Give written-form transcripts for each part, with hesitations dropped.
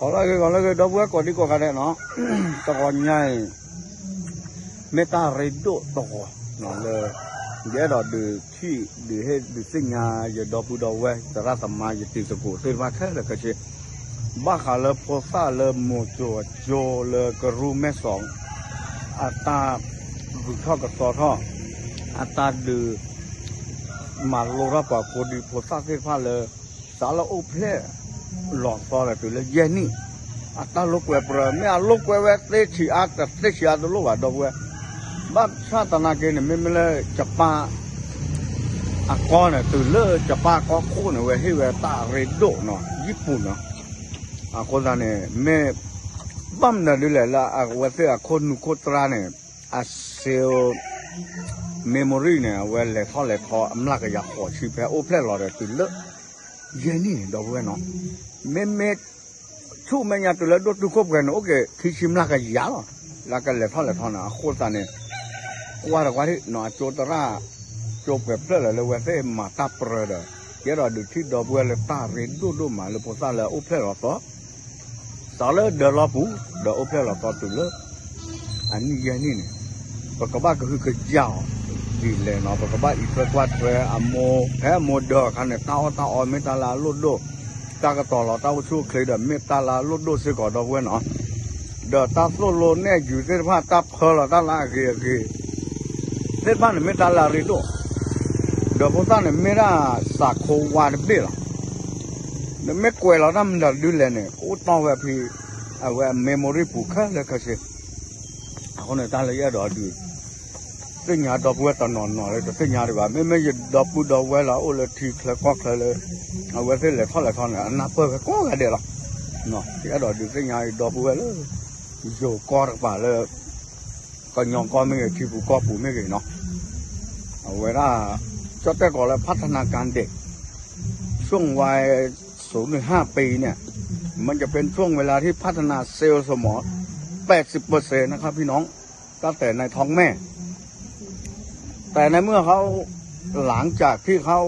còn là cái đó bữa còn đi qua cái này nó tao nhảy mẹ ta rơi độ to nó là giờ đó được khi được hết được sinh nhà giờ đó bữa đầu về giờ ra tầm mai giờ tìm sự cố tôi mà khác là cái gì bác hà là phô sa là một chỗ là cái room mẹ sòng ta vừaเข้ากับต่อท่อตาดูมาโลราปะโคดีโพสาเสียฟ้าเลยสารโอเพลหลอกต่อเลยตัวเลยเย็นนี่ตาลูกเวปร์ไม่ลูกเวเตชิอาแต่เตชิอาตัวลูกว่าดอกเวบ้านชาตินาเกเนี่ยไม่เลยจับปลาก้อนเนี่ยตัวเลยจับปลาก้อนคู่เนี่ยเวให้เวตาเรโดเนาะญี่ปุ่นเนาะคนนั้นเนี่ยไม่บ้านเนี่ยดูแลละเวเตคนนุโคตราเนี่ยเซลเมมโมรีเนี่ยเวลเลยท่ออำนาจก็อยากขอชีพโอเพลหล่อเลยตัวเลิกเย็นนี่ดอกเวเนาะไม่ชูไม่ยาตัวเลิกดูดูครบกันโอเคที่ชิมละก็ยาวแล้วก็เลยท่อนะโคตรเนี่ยว่าแต่ว่าที่หน่อโจตระโจแบบเพลเลยเวเซ่มาตาเปรย์เดี๋ยวเราดูที่ดอกเวลตาเรนดูมาเลยพอซาเลยโอเพลหล่อต่อสาเลยเดลล์ปูเดโอเพลหล่อต่อตัวเลิกอันนี้เย็นนี่เนี่ยปกติก็คือขยาวดีเลยเนาะปกติอีกประวัติเรื่องโมเดอร์คันเนี่ยตาอ่อนไม่ตาลาลุดโดตากระต่อเราตาชูเคยเดินไม่ตาลาลุดโดเสียก่อนดอกเว้นเนาะเดอตาโซโลเนี่ยอยู่ที่ผ้าตาเพลเราตาลาเกี่ยเส้นบ้านเนี่ยไม่ตาลาริโดเดอพวกท่านเนี่ยไม่ได้สักโควานเบี้ยหรอกเดอไม่กลัวเราทำเดอดูเลยเนี่ยโอ้ต้องแบบพี่แบบเมมโมรีผูกขาดเลยก็ใช่คนเนี่ยตาเลยดอดูสิ่งยาดอกเวตนอนเลยแต่สิ่งยาดีกว่าไม่จะดอกปูดอกเวลาโอ้เลยทีเคลก็เคลเลยเอาไว้เส้นเลยท่อนเนี่ยนับเปิดก็กันเดียวหรอกเนาะที่ดอกดูสิ่งยาดอกปูเลยโยกอดป่าเลยก็ยองก็ไม่เกี่ยวที่ปูก็ปูไม่เกี่ยวเนาะเอาไว้ละจะแต่ก่อนเลยพัฒนาการเด็กช่วงวัย0-5 ปีเนี่ยมันจะเป็นช่วงเวลาที่พัฒนาเซลล์สมอง80%นะครับพี่น้องตั้งแต่ในท้องแม่แต่ในเมื่อเขาหลังจากที่เขา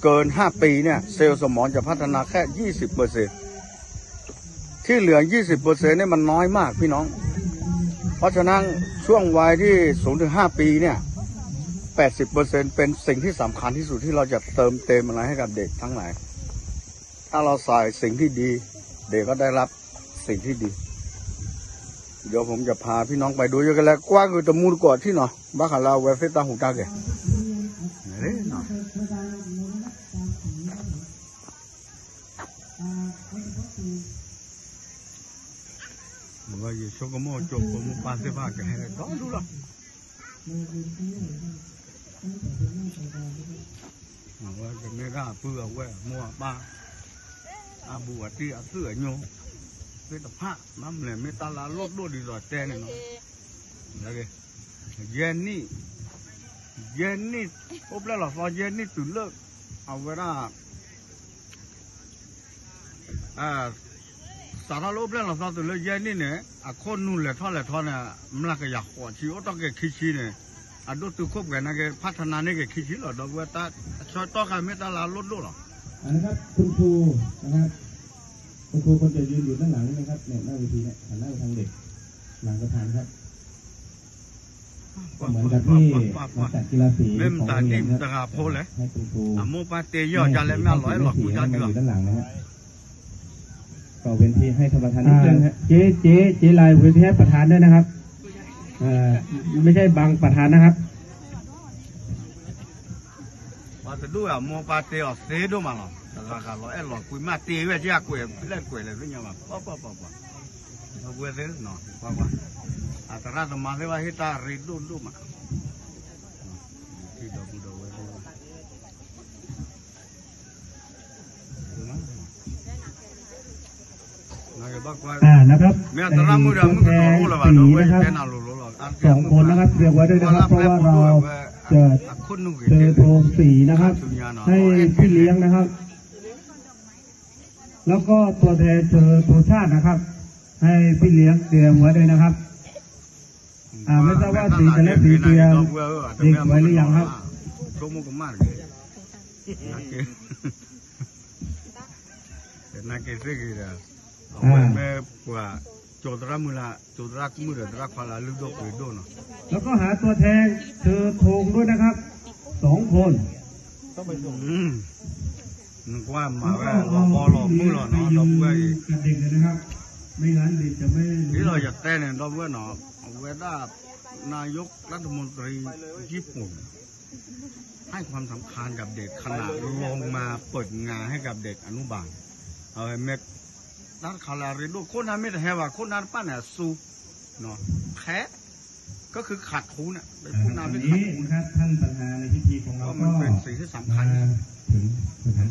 เกิน5 ปีเนี่ยเซลล์สมองจะพัฒนาแค่ 20%ที่เหลือ 20%เนี่ยมันน้อยมากพี่น้องเพราะฉะนั้นช่วงวัยที่0-5 ปีเนี่ย 80% เป็นสิ่งที่สำคัญที่สุดที่เราจะเติมเต็มอะไรให้กับเด็กทั้งหลายถ้าเราใส่สิ่งที่ดีเด็กก็ได้รับสิ่งที่ดีเดี๋ยวผมจะพาพี่น้องไปดูกันแล้วกว้างคือตะมูลก่อนที่เนาะบ้านเราเวฟตาหูตาแกนี่เนาะว่าอยู่ช่วงก็โม่จบก็โม่ปาเสพาแกก็ดูละว่าจะไม่ได้เพื่อว่ามัวบ้าอาบัวที่อาเสือโยเป็นตะผ้าน้ำเลยไม่ตาลาลดด้วยดีกว่าแจ้งเนาะแล้วก็เย็นนี่โอ้เปล่าหรอพอเย็นนี่ตื่นเลิกเอาเวลาสารโลเปล่าหรอพอตื่นเลิกเย็นนี่เนี่ยคนนู่นเลยท่อนเนี่ยมันละก็อยากหัวชีวิตต้องแกคิดชีเนี่ยดูตัวครบกันนะแกพัฒนาเนี่ยแกคิดชีหรอดอกเวตาชอยต้องการไม่ตาลาลดด้วยหรอนะครับคุณครูนะครับคุณครูคนจะยืนอยู่ด้านหลังนี่นะครับเนี่ยหน้าเวทีเนี่ยหันหน้าไปทางเด็กหลังประธานครับเหมือนกับที่จัดกีฬาสีของโรงเรียนครับให้คุณครูโมปาเตยอจะเล่นไม่ร้อยหรอกกูจะอยู่ด้านหลังนะฮะก็เว้นที่ให้ท่านประธานนิดนึงฮะเจ๊ลายเว้นที่ให้ประธานด้วยนะครับไม่ใช่บางประธานนะครับว่าจะดูโมปาเตยเสียด้วยมั้งหรอราคา100หรอกคุยมาตีไว้ที่คุยเล่นคุยเลยพี่ยังแบบป๊อเราคุยเสร็จเนาะว่าแต่ร้านมาเลยว่าฮิตารีดูมาที่ดอกไว้นะครับตัวแทนสีนะครับ2 คนนะครับเรียกไว้ด้วยนะครับเพราะว่าเราจะโทรสีนะครับให้พี่เลี้ยงนะครับแล้วก็ตัวแทนโทรชาตินะครับให้พี่เลี้ยงเตรียมไว้ด้วยนะครับไม่ทราบว่าสีแต่ละสีเตรียมเด็กไว้หรือยังครับนักเก็ตสิกี แม่ปัวโจตระมือละโจตระมือเดือดรักพลาลึกโดไปโดนเนาะแล้วก็หาตัวแทนเธอโทงด้วยนะครับ2 คนต้องไปดูนึกว่ามาว่าบอลมือหล่อเนาะเราเว้ยเด็กเลยนะครับไม่งั้นเด็กจะไม่ที่เราจะเต้นเนี่ยเราเว้ยเนาะเวลานายกรัฐมนตรีญี่ปุ่นให้ความสำคัญกับเด็กขณะลงมาเปิดงานให้กับเด็กอนุบาลเม็ดด้านคาราเรโดคนนั้นไม่ได้ให้ว่าคนนั้นป้าเนี่ยสู้เนาะแพ้ก็คือขาดทุนอ่ะเป็นผู้นำที่ขาดทุนครับท่านประธานในพิธีของเรามันเป็นสิ่งที่สำคัญ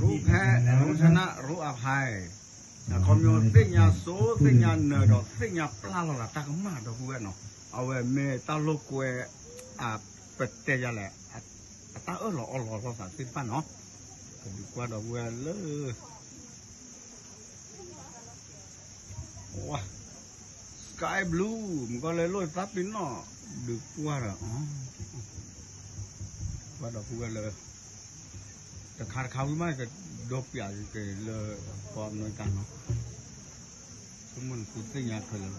รู้แพ้รู้ชนะรู้อภัยคอมมิวนิสต์เนี่ยโซ่เนี่ยเนอร์ดอกเนี่ยปลาละตากมาดอกเว้ยเนาะเอาไว้เมตาโลกเวเป็ดเตยแหละตาหล่อภาษาสิบป้าเนาะดีกว่าดอกเว้ยเลยว้าสกายบลูมันก็เลยลอยซับปินเนาะดีกว่าเหรอว่าดอกเว้ยเลยแต่ขาดเขาไม่ก็ดอกใหญ่เกลเลยพร้อมในการเนาะทุกมันคือสิ่งยากเลย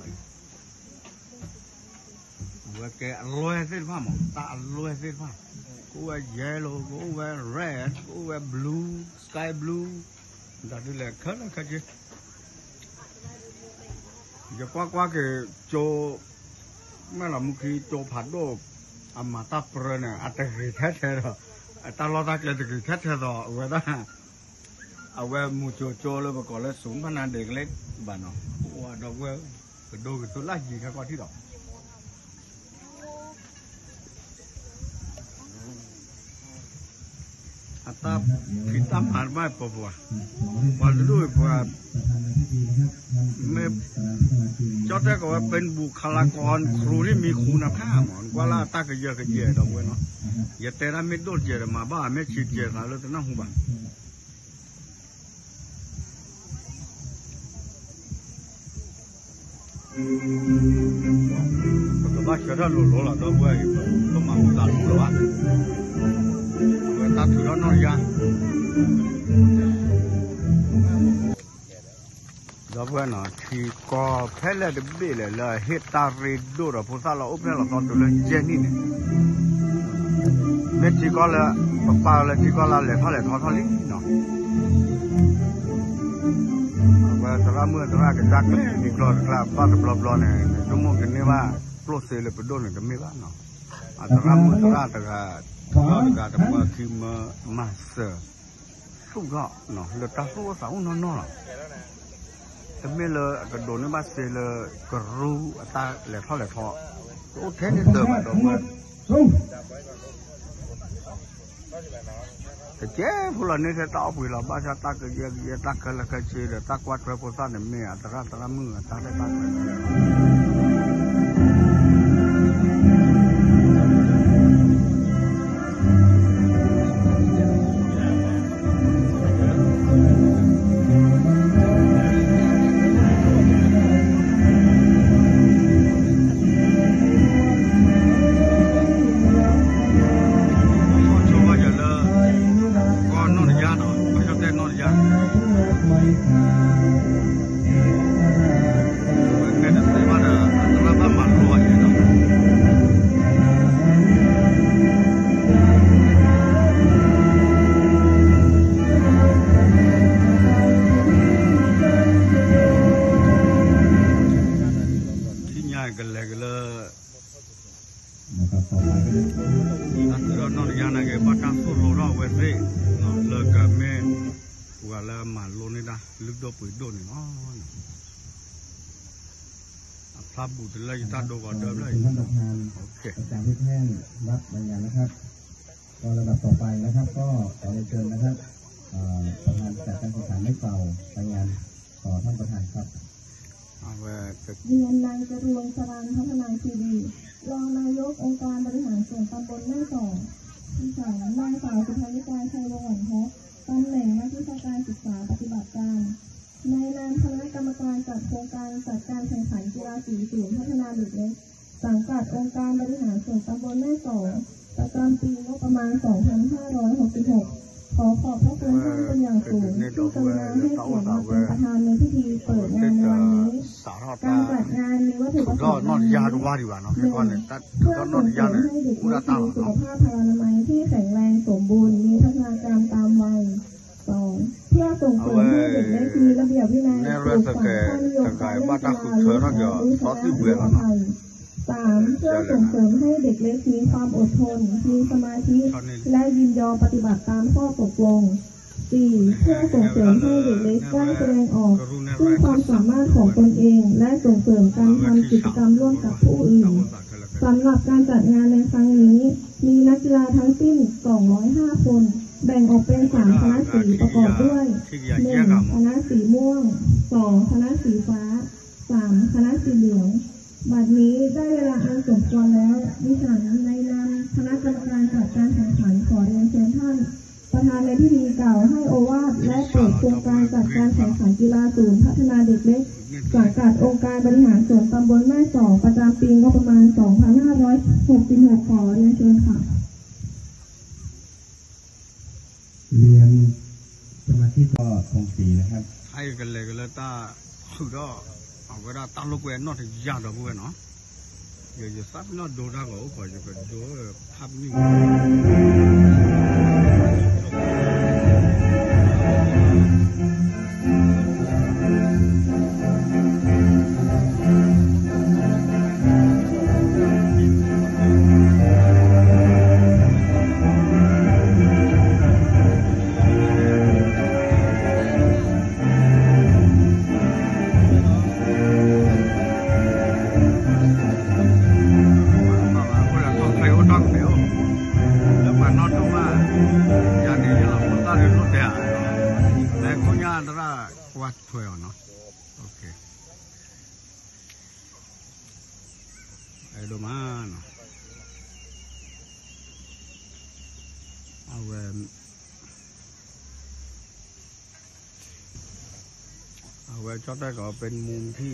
ว่าแกอร่อยเส้นผ้าหมอตาอร่อยเส้นผ้ากูว่า yellow กูว่า red กูว่า blue sky blue แต่ดูแลเขาแล้วเขาจะจะกว่าแกโจไม่ละมุขีโจผัดโดอามาตาเปรย์เนี่ยอัตติแท้ๆหรอตาลอตาเกลือแท้ๆหรอเวลาเอาไว้มูโจเลยมาก่อนเลยสูงขนาดเด็กเล็กบ้านเนาะว่าดอกเว้ยก็ดูกับตัวไล่ยีครับว่าที่ดอกตาพิตาผ่านไม่ปะวะวันด้วยว่าไม่จอดได้ก็ว่าเป็นบุคลากรครูที่มีคุณภาพเหมือนว่าล่าตาก็เยอะก็เยอะดอกเว้ยเนาะอย่าแต่ละเม็ดโดดเยอะมาบ้าเม็ดฉีดเยอะกันแล้วแต่นั่งหัวบ้านก็บ้าเชื่อถ้าหลุดละดอกเว้ยก็มาอุตส่าห์หลุดแล้ววะตาถือแล้วนอนยาดอกเว้ยเนาะที่ก็แพ้เลยเด็กเบี้ยเลยเฮตารีดูระพุทธาเราอุปเราตอนตัวเลยเจนี่เนี่ยเม็ดที่ก็เลยปลาเลยที่ก็เลยเท่าเลยทอลิเนาะว่าตราเมื่อตราเกิดจากเลยนี่กลอดกลาบ้านบลอเนี่ยสมมติกันนี่ว่าโปรเซเลยไปโดนเนี่ยจะไม่บ้านเนาะตราเมื่อตราแต่ก็แต่ว่าคือมาเสือสู้ก็เนาะเลือดตาสู้ก็สาวนอนหรอแต่ไม่เลยก็โดนนี่บ้านเสือเลยก็รู้ตาเหลือเท่าเหลือทอโอ้แค่นี้เติมมาดอกมันแต่เจ้าพวกนี้แค่ต่อไปเราบ้านชาตาก็เยอะตาก็ละก็เชื่อตากวัดพระพุทธเนี่ยไม่ตรามือตาได้ตาพระบุตรเลยตาดูก่อนเดิมเลยท่านประธานอาจารย์พิเทศรับรายงานนะครับก็ระดับต่อไปนะครับก็ขอเชิญนะครับประธานจากการศึกษาไม่เป่ารายงานต่อท่านประธานครับเรียนนายจรวงสรานพัฒนาทีวีรองนายกองค์การบริหารส่วนตำบลแม่สอดที่สามนางสาวสุภาวิกาชัยวงศ์หวังเพชรตำแหน่งนักวิชาการศึกษาปฏิบัติการในนามคณะกรรมการจัดโครงการจัดการแข่งขันกีฬาสีศูนย์พัฒนาเด็กเล็กสังกัดองค์การบริหารส่วนตำบลแม่สอดประจำปีงบประมาณ 2566 พ ขอขอบพระคุณท่านเป็นอย่างสูงที่กรุณาให้เกียรติมาเป็นประธานในพิธีเปิดงานในวันนี้การจัดงานมีวัตถุประสงค์เพื่อส่งเสริมให้เด็กมีสุขภาพพลานามัยที่แข็งแรงสมบูรณ์มีพัฒนาการตามวัย2เพื่อส่งเสริมให้เด็กได้มีระเบียบวินัยปลูกฝังค่านิยมการเล่นกีฬาและการรู้ชนะปลอดภัย3เพื่อส่งเสริมให้เด็กเล็กมีความอดทนมีสมาธิและยินยอมปฏิบัติตามข้อตกลง4เพื่อส่งเสริมให้เด็กเล็กได้แสดงออกซึ่งความสามารถของตนเองและส่งเสริมการทำกิจกรรมร่วมกับผู้อื่นสำหรับการจัดงานในครั้งนี้มีนักกีฬาทั้งสิ้น205คนแบ่งออกเป็น3คณะสีประกอบด้วย1คณะสีม่วง2คณะสีฟ้า3คณะสีเหลืองบัดนี้ได้เวลาอันสมควรแล้วดิฉันในนามคณะกรรมการจัดการแข่งขันขอเรียนเชิญท่านประธานในพิธีกล่าวให้โอวาทและเปิดโครงการจัดการแข่งขันกีฬาศูนย์พัฒนาเด็กเล็กสังกัดองค์การบริหารส่วนตำบลแม่สอประจำปีงบประมาณ 2566 ขอเรียนเชิญค่ะเรียนสมาชิกก็คงสีนะครับให้กันเลยตาสุดเอาเวลาตาลูกเวนนอที่ยากดอกเวนเนาะเดี๋ยวซับนอดูได้ก็ขอจะเป็นดูภาพนิ่งเอาไว้ชอบได้ก็เป็นมุมที่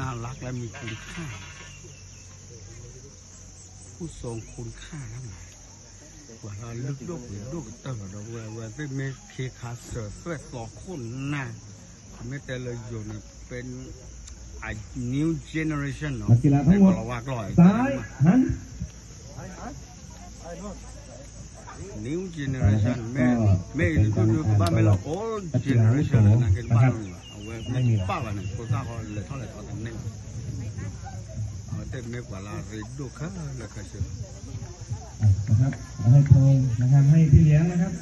น่ารักและมีคุณค่าผู้ทรงคุณค่าทั้งหลายว่าเราลึกลูกเติมเราเวลาที่มีเคคาเสือเสื้อต่อคนหน้าไม่แต่เลยอยู่ในเป็น new generation เนาะกีฬาทั้งหมดซ้ายหันNew generation ไม่ดูบ้านไม่เรา old generation นะเกิดบ้านเอาไว้ไม่มีป้าวันนี้คนสร้างเขาเลยเท่าไหร่ตอนนั้นเนี่ยเอาแต่ไม่กว่าเราเรียนดูค่ะแล้วก็เชื่อนะครับให้ธงนะครับให้พี่เลี้ยงนะครับ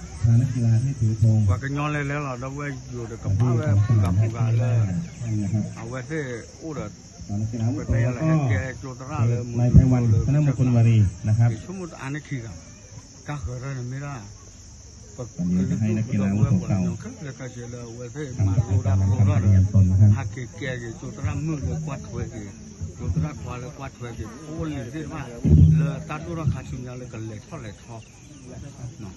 นักกีฬาที่ถือธงว่ากันย้อนเลยแล้วเราไว้อยู่กับป้าเลยกับผู้การเลยเอาไว้ที่อุดรเป็นอะไรแกโจตราเลยนายไพวันธนมงคลวารีนะครับสมมติอันนี้คือก็เกิดอะไรไม่ได้ให้นักกีฬาวุฒิเก่าแล้วก็เชื่อเลยว่าที่มาโรดฮักเกย์จุดรังมือเลยกวาดถวยจุดรังควาเลยกวาดถวยโอ้เลยที่ว่าเลยตัดดูราคาชุนยาเลยกันเลยเท่าไหร่ทอเนาะ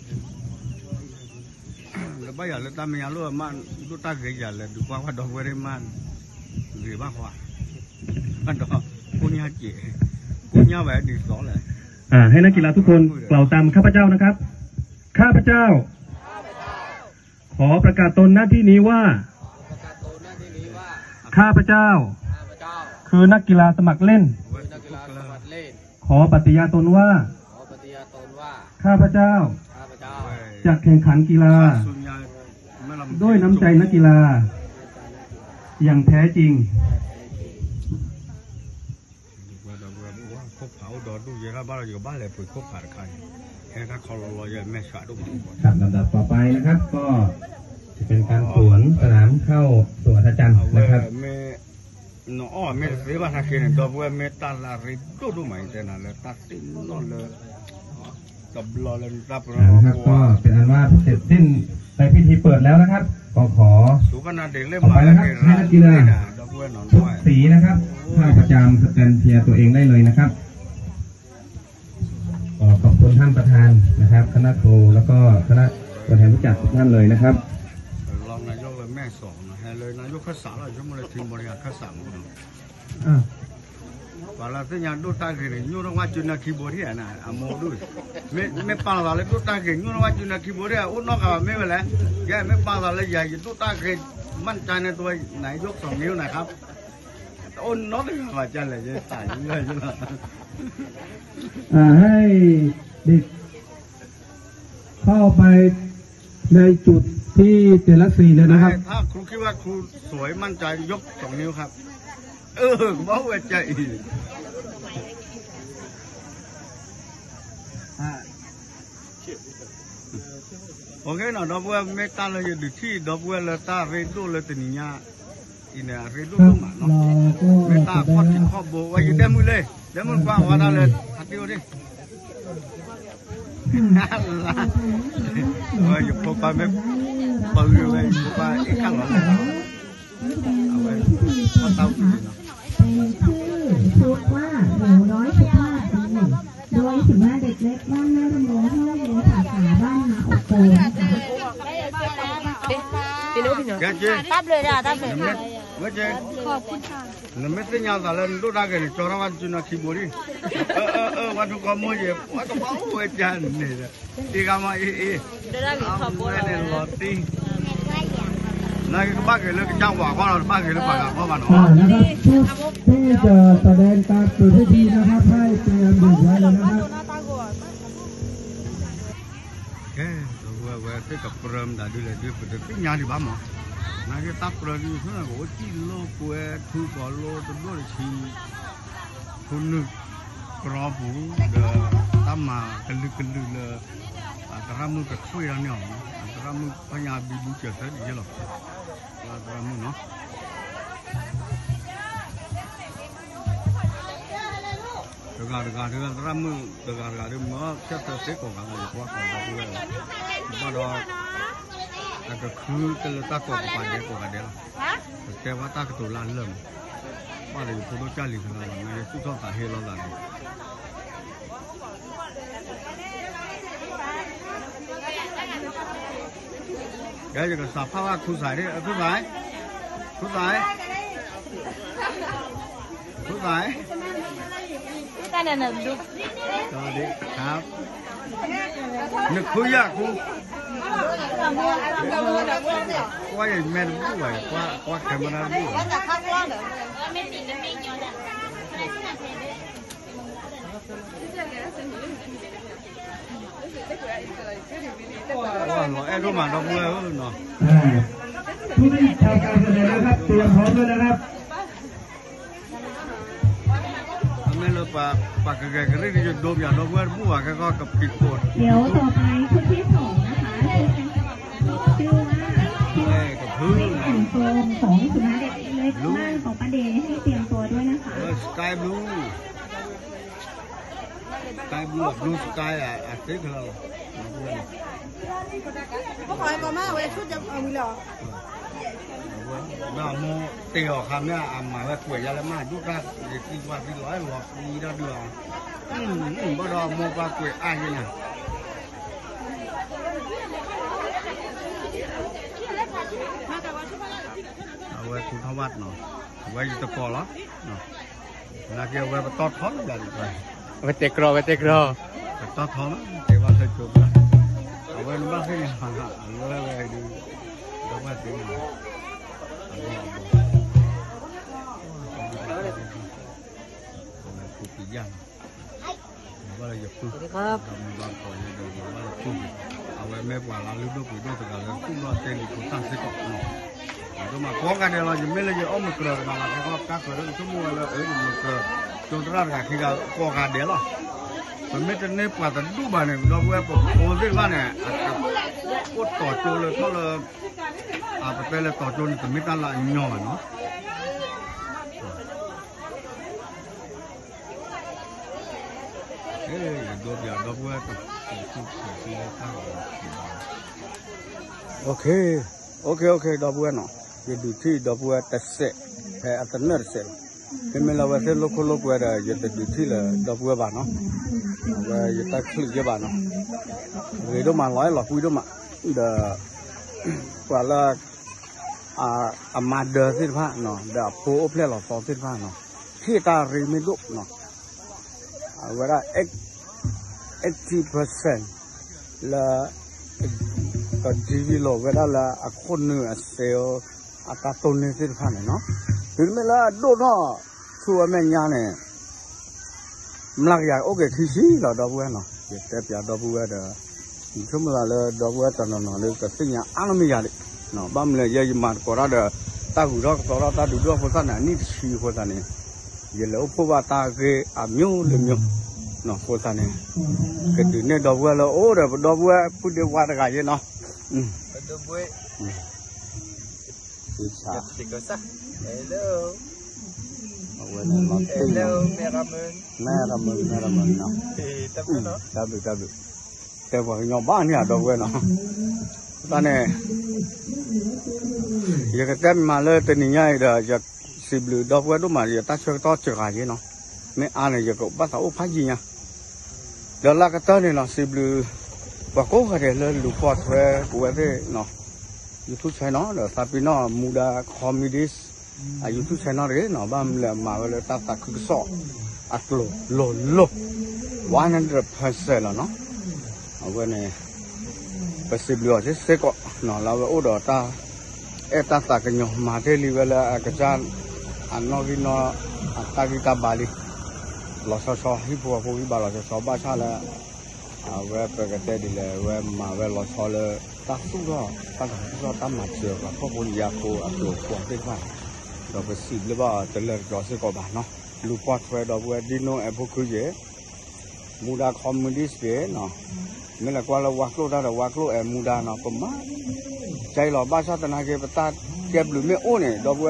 แล้วบ้านอย่างเลยตามมีอย่างรู้ว่ามันดูตาเกย์อย่างเลยดูว่าดอกเวรมันหรือบ้าว่ามันดอกกุญญาเจกุญญาแบบดีสอเลยให้นักกีฬาทุกคนกล่าวตามข้าพเจ้านะครับข้าพเจ้าขอประกาศตนหน้าที่นี้ว่าข้าพเจ้าคือนักกีฬาสมัครเล่นขอปฏิญาณตนว่าข้าพเจ้าจะแข่งขันกีฬาด้วยน้ำใจนักกีฬาอย่างแท้จริงดอดูเยอะบ้านเราอยู่บ้านเลยปุ๋ยคบขาดใครแค่ถ้าเขาลอยแม่ฉาดูมันครับลำดับต่อไปนะครับก็จะเป็นการสวนสนามเข้าสวนอาจารย์นะครับเมนอ้อเมเสียบ้านทักเขียนดอกเวเมตาลาริดูใหม่แต่นั่นเลยตัดสินนอนเลยกับรอเลยรับรองนะครับก็เป็นอันว่าเสร็จสิ้นในพิธีเปิดแล้วนะครับก็ขอสุพรรณเด็กเล่มต่อไปนะครับให้นักกีฬาทุกสีนะครับเข้าประจำสแตนเชียร์ตัวเองได้เลยนะครับขอบคุณท่านประธานนะครับคณะครูแล้วก็คณะตัวแทนผู้จัดทุกท่านเลยนะครับรองนายกเลยแม่สองนะฮะเลยนายกข้าสารเราจะมาเลยทีมบริหารข้าสาร ว่าเราสิ่งอย่างดูตาเกยยูนว่าจุนนักขีบดีนะอโมดูไม่ปาเราเลยดูตาเกยยูนว่าจุนนักขีบดีอุ้นนอกก็ไม่เป็นไรแกไม่ปาเราเลยใหญ่ดูตาเกยมั่นใจในตัวไหนยก2 นิ้วนะครับอุ้นนอกก็จะเลยจะตายเลยใช่ไหมให้เด็กเข้าไปในจุดที่แต่ละสีเลยนะครับถ้าครูคิดว่าครูสวยมั่นใจยก2 นิ้วครับบ้าเวใจโอเคเนาะดอกบัวเมตาเลยอยู่ที่ดอกบัวละตาเรดูเลยตัวนี้อินเดียเรดูตัวมันเนาะเมตาพอที่ข้อบัวว่าอยู่เดมุเลยเดมุกว่าว่าได้เลยฮัตติโอดิว่าอยู่พบไปไม่ปลื้มเลยพบไปอีกครั้งหรอเอาไว้เอาเต้าดูเนาะชุดว่าหนูน้อยสุภาพดีโดยถึงว่าเด็กเล็กบ้านแม่ดำรงเข้าเรียนสาขาบ้านนาอบโป่งนะคะตับเลยจ้ะตับเลยว่าเจ๊ขอบคุณค่ะนั่นไม่ใช่ยาสารดูได้กันจอราวันจุนคีบุรีวันทุกคนมั่วเจ็บว่าต้องเอาไว้จานนี่นะที่กามาเอาไว้ในรถตีนั่นก็บ้าเกลือจ้างว่าเขาเราบ้าเกลือบ้าเขาบ้านเรานะครับที่จะแสดงการเปิดพิธีนะครับให้เตรียมดื่มไว้เลยนะครับว่าที่กับเริ่มได้ดูเลยดูเป็นที่งานที่บ้านหมอนั่นก็ตับเริ่มอยู่ที่นั่นก็ที่โลกว่าทุกคนโลกตัวด้วยชีคนนึกกรอบหูเดตั้มมากลึกเลยอัตรามือกับคุยแล้วเนี่ยอัตรามือพยายามบีบเจอเสร็จดีหรออัตรามือเนาะเรื่องอัตรามือเรื่องมือแค่เสร็จของกันอยู่ว่าของเราด้วยบ้านเราแต่คือแต่ละตาตัวกันเดียวกันเดียวแต่ว่าตากระตุ้นล้านเริ่มว่าเลยพูดว่าจ้าลิขนาดนั้นสุดท้ายตาเฮลล้านแกจะกระสับผ้าว่าคุณสายดิคุณสายได้เนี่ยดูสวัสดีครับนึกคุยยากคุณว่าอย่างแม่รู้ไหมว่าแคมรารู้ว่าจะข้างล่างเหรอไม่ติดจะไม่ย้อนอ่ะว่าหรอไอ้รู้มาดอกบัวเนาะผู้ที่ทำการแสดงนะครับเตรียมพร้อมด้วยนะครับไม่เลิกปากแกก็เรียกจะดมอย่างดอกบัวบัวแกก็กับปิดโกดเดี๋ยวต่อไปชุดที่2นะคะชื่อว่าแต่งตัวของสุนัขเด็กเล็กบ้านของป้าเดย์ให้เตรียมตัวด้วยนะคะสกายบลูสกายอ่ะติ๊กเราก็ขอให้มาม่าไว้ชุดจะเอามีหรอน่าโมเตียวคำเนี่ยอามาว่าป่วยยาละมายุกัดที่ว่าที่ร้อยหลอกมีได้ด้วยบ่รอโมว่าป่วยอ้ายเนี่ยเอาไว้คุณทวัดเนาะไว้อยู่ตะกอเหรอเนาะน่าเกี่ยวไว้ตอดท้องกันไปไว้เตะกรอตอดท้องเดี๋ยวว่าจะจบแล้วเอาไว้บ้างให้ยังห่างเอาไว้ดูแล้วว่าถึงผู้ปีย่างว่าเราจะพูดครับมีบางคนเนี่ยดูว่าเราพูดเอาไว้แม่กว่าเราลึกด้วยปุ๋ยด้วยแต่ก็เราพูดว่าเต็มที่ตั้งสิก่อนเนาะก็มาของกันเดี๋ยวเราจะไม่เลยจะอ้อมเกลือมาแล้วก็กักไว้แล้วชั่วโมงแล้วมันเกลือจนร่างกายที่เราก่อการเดี๋ยวหรอมันไม่จะเนื้อปลาแต่ดูบ้านเนี่ยเราเวลาผมโอ้ยว่าเนี่ยกดต่อโจเลยเขาเลยไปเป็นเลยต่อโจนี่แต่ไม่ตั้งละย่อเนาะดูเดี๋ยวดูว่าตัวที่ได้ตั้งโอเคดูว่าเนาะจะดูที่ดูว่าแต่เสร็จแค่อัตโนมัติเสร็จเป็นเวลาว่าเสร็จลูกว่าจะดูที่ละดูว่าบ้านเนาะว่าจะตั้งคลิปบ้านเนาะเรื่องมาร้อยหลอกคุยด้วยมาเดี๋ยวว่าละมาเดินสิ้นผ้าเนาะเดี๋ยวโผล่เพลย์หลอกซ้อนสิ้นผ้าเนาะ ที่ตาเรมิลุเนาะเวลา80%ละก็ดีวิโลเวลาละคนเนื้อเซลอาตาตุนนี่สิท่านเนาะถึงเวลาดูเนาะชัวแม่ยาเนี่ยมันลักอยากโอเคที่สิเราดอกบัวเนาะแต่เปียดอกบัวเด้อชั่วโมงละดอกบัวตอนนั้นเลยก็สิ่งอย่างอันไม่ยากเลยเนาะบ้านเลยยังมาก่อนเราเด้อตาหูดอกตาดูดอกคนนั้นนี่ชีคนนั้นเนี่ยยังแล้วพวกว่าตาเกออามิวเลยมิวเนาะคนนั้นเนี่ยก็ดูเนี่ยดอกบัวเราโอ้เด้อดอกบัวพูดเดี๋ยวว่าตะกายเนาะดอกบัวติดก็ซะhello hello แม่รำมึงเนาะตับแต่ว่าเงาบ้านเนี่ยดอกบัวเนาะตอนนี้อยากจะเต้นมาเลยแต่นี่ง่ายเด้ออยากสิบหรือดอกบัวดูมาอยากตัดเชือกต่อเชือกอะไรเนาะไม่อ่านเลยอยากก็บ้าสาวพัดยิงอ่ะเดี๋ยวลักเตอร์นี่เนาะสิบหรือว่าโก้ก็ได้เลยลูกพอดเวบัวเด้เนาะYouTube channel เด้อซาปิโนมูดาคอมเมดี้YouTube channel เด้เนาะบ้านเลยมาเลยตัดคือสออัดโล100% แล้วเนาะเอาไว้เนี่ยไปสิบเหลือเสก็เนาะเราโอ้ดอตาตากันอยู่มาเทลีเวลากระจานอันนอกินอตากิตาบาลีลอชอฮิปัวพวกนี้บาลอชอบ้าชาแล้วเว็บไปกันเตดิเลยเว็บมาเว็บลอชอเลยตาสู้ก็ตาสู้ตามาเชื่อกับพวกคนยาโคอักโลกว่าเป็นว่าเราไปสิบหรือว่าจะเลิกรอเสก็บ้านเนาะลูกปอดไฟดอกเวดิโนเอพวกคือเยมูดาคอมมูนิสต์เนาะไม่ละกว่าเราวักโลได้เราวักโลมูดาเนาะประมาณใจหล่อบ้าชาตินาเก็บตาเก็บหรือไม่โอ้เนี่ยดอกเว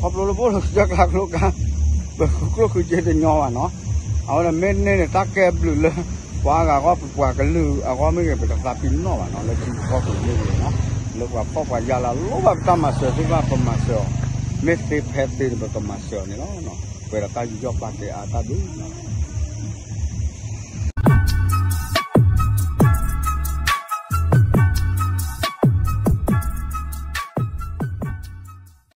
ขอบโลโลโบเราจะกลับโลกันก็คือเจตยอเนาะเอาละเม็ดเนี่ยตาเก็บหรือเลยว่าก็ลือเอาก็ไม่เก็บไปตัดปินเนาะเนาะแล้วที่ก็คือเนี่ยเนาะแล้วว่าพ่อว่ายาละโลแบบตามาเสือที่ว่าประมาณเสือเม็ดเต็มแพทย์เต็มประมาณเสือเนี่ยเนาะเวลาตาอยู่ยกปากเตะตาดูเนาะ